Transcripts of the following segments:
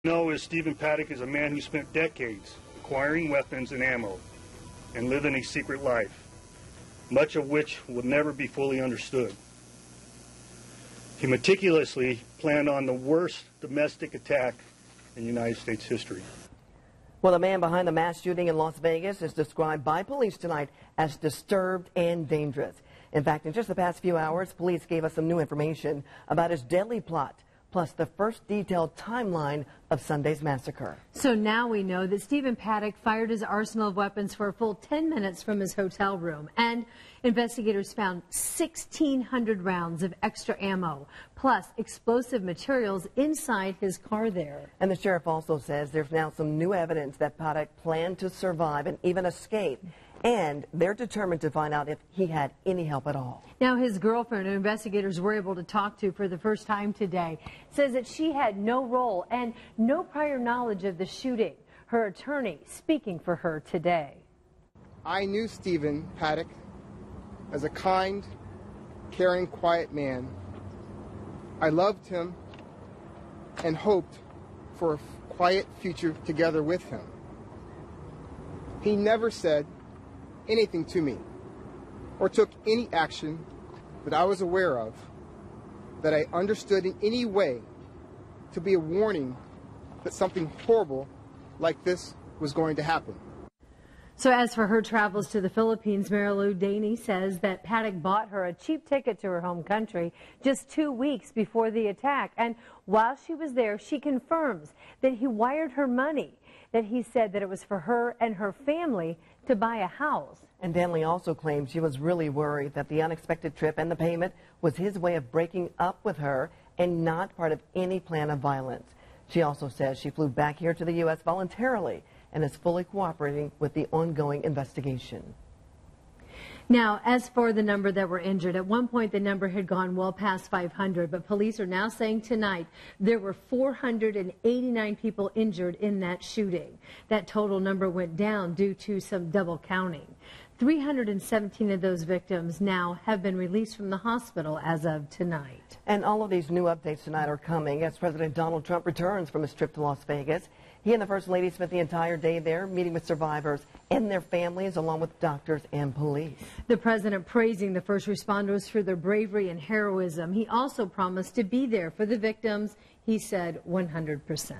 Know is Stephen Paddock is a man who spent decades acquiring weapons and ammo and living a secret life, much of which will never be fully understood. He meticulously planned on the worst domestic attack in United States history. Well, the man behind the mass shooting in Las Vegas is described by police tonight as disturbed and dangerous. In fact, in just the past few hours, police gave us some new information about his deadly plot, plus the first detailed timeline of Sunday's massacre. So now we know that Stephen Paddock fired his arsenal of weapons for a full 10 minutes from his hotel room, and investigators found 1,600 rounds of extra ammo, plus explosive materials inside his car there. And the sheriff also says there's now some new evidence that Paddock planned to survive and even escape. And they're determined to find out if he had any help at all. Now, his girlfriend, who investigators were able to talk to for the first time today, says that she had no role and no prior knowledge of the shooting. Her attorney speaking for her today. I knew Stephen Paddock as a kind, caring, quiet man. I loved him and hoped for a quiet future together with him. He never said anything to me or took any action that I was aware of that I understood in any way to be a warning that something horrible like this was going to happen. So as for her travels to the Philippines, Mary Lou Daney says that Paddock bought her a cheap ticket to her home country just 2 weeks before the attack. And while she was there, she confirms that he wired her money, that he said that it was for her and her family to buy a house. And Danley also claims she was really worried that the unexpected trip and the payment was his way of breaking up with her and not part of any plan of violence. She also says she flew back here to the U.S. voluntarily and is fully cooperating with the ongoing investigation. Now, as for the number that were injured, at one point the number had gone well past 500, but police are now saying tonight there were 489 people injured in that shooting. That total number went down due to some double counting. 317 of those victims now have been released from the hospital as of tonight. And all of these new updates tonight are coming as President Donald Trump returns from his trip to Las Vegas. He and the First Lady spent the entire day there meeting with survivors and their families, along with doctors and police. The president praising the first responders for their bravery and heroism. He also promised to be there for the victims. He said 100%.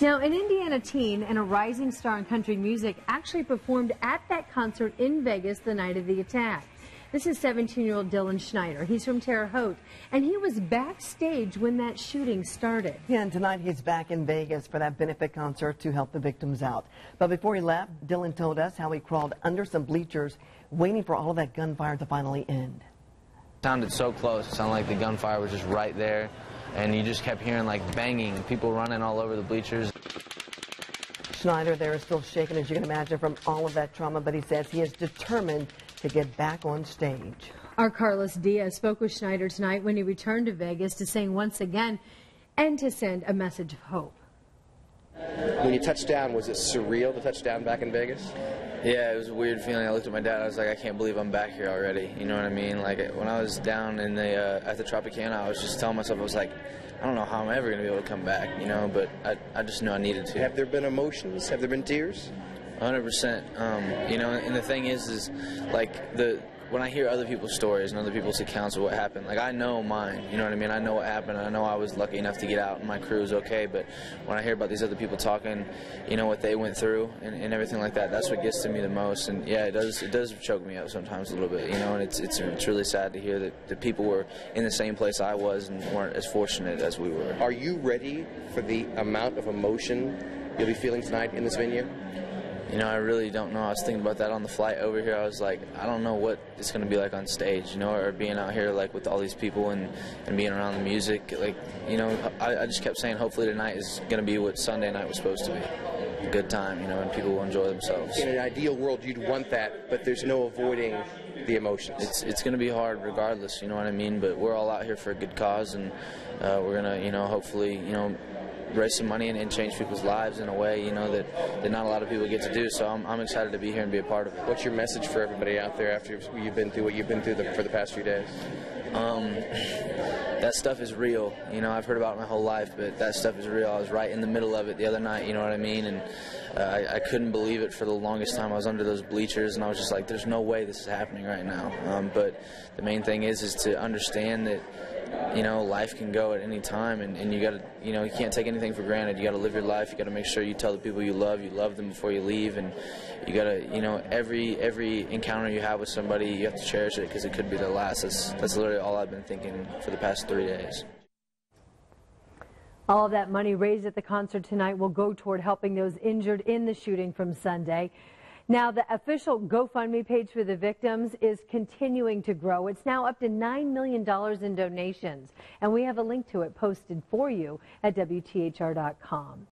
Now, an Indiana teen and a rising star in country music actually performed at that concert in Vegas the night of the attack. This is 17-year-old Dylan Schneider. He's from Terre Haute, and he was backstage when that shooting started. Yeah, and tonight he's back in Vegas for that benefit concert to help the victims out. But before he left, Dylan told us how he crawled under some bleachers, waiting for all of that gunfire to finally end. It sounded so close. It sounded like the gunfire was just right there, and you just kept hearing like banging, people running all over the bleachers. Schneider there is still shaken, as you can imagine, from all of that trauma, but he says he is determined to get back on stage. Our Carlos Diaz spoke with Schneider tonight when he returned to Vegas to sing once again and to send a message of hope. When you touched down, was it surreal to touch down back in Vegas? Yeah, it was a weird feeling. I looked at my dad, I was like, I can't believe I'm back here already. You know what I mean? Like, when I was down in the at the Tropicana, I was just telling myself, I was like, I don't know how I'm ever going to be able to come back, you know, but I just knew I needed to. Have there been emotions? Have there been tears? 100%. You know, and the thing is like when I hear other people's stories and other people's accounts of what happened, like I know mine, you know what I mean? I know what happened. I know I was lucky enough to get out and my crew was okay, but when I hear about these other people talking, you know, what they went through and everything like that, that's what gets to me the most. And yeah, it does choke me up sometimes a little bit, you know, and it's really sad to hear that the people were in the same place I was and weren't as fortunate as we were. Are you ready for the amount of emotion you'll be feeling tonight in this venue? You know, I really don't know. I was thinking about that on the flight over here. I was like, I don't know what it's going to be like on stage, you know, or being out here like with all these people and being around the music. Like, you know, I just kept saying hopefully tonight is going to be what Sunday night was supposed to be. A good time, you know, and people will enjoy themselves. In an ideal world, you'd want that, but there's no avoiding the emotions. It's going to be hard regardless, you know what I mean? But we're all out here for a good cause, and we're going to, you know, hopefully, you know, raise some money and change people's lives in a way, you know, that not a lot of people get to do. So I'm excited to be here and be a part of it. What's your message for everybody out there after you've been through what you've been through for the past few days? That stuff is real. You know, I've heard about it my whole life, but that stuff is real. I was right in the middle of it the other night, you know what I mean? And I couldn't believe it for the longest time. I was under those bleachers, and I was just like, there's no way this is happening right now. But the main thing is to understand that, you know, life can go at any time, and you got to, you know, you can't take anything for granted. You got to live your life. You got to make sure you tell the people you love them before you leave, and you got to, you know, every encounter you have with somebody, you have to cherish it because it could be their last. That's literally all I've been thinking for the past 3 days. All of that money raised at the concert tonight will go toward helping those injured in the shooting from Sunday. Now, the official GoFundMe page for the victims is continuing to grow. It's now up to $9 million in donations, and we have a link to it posted for you at WTHR.com.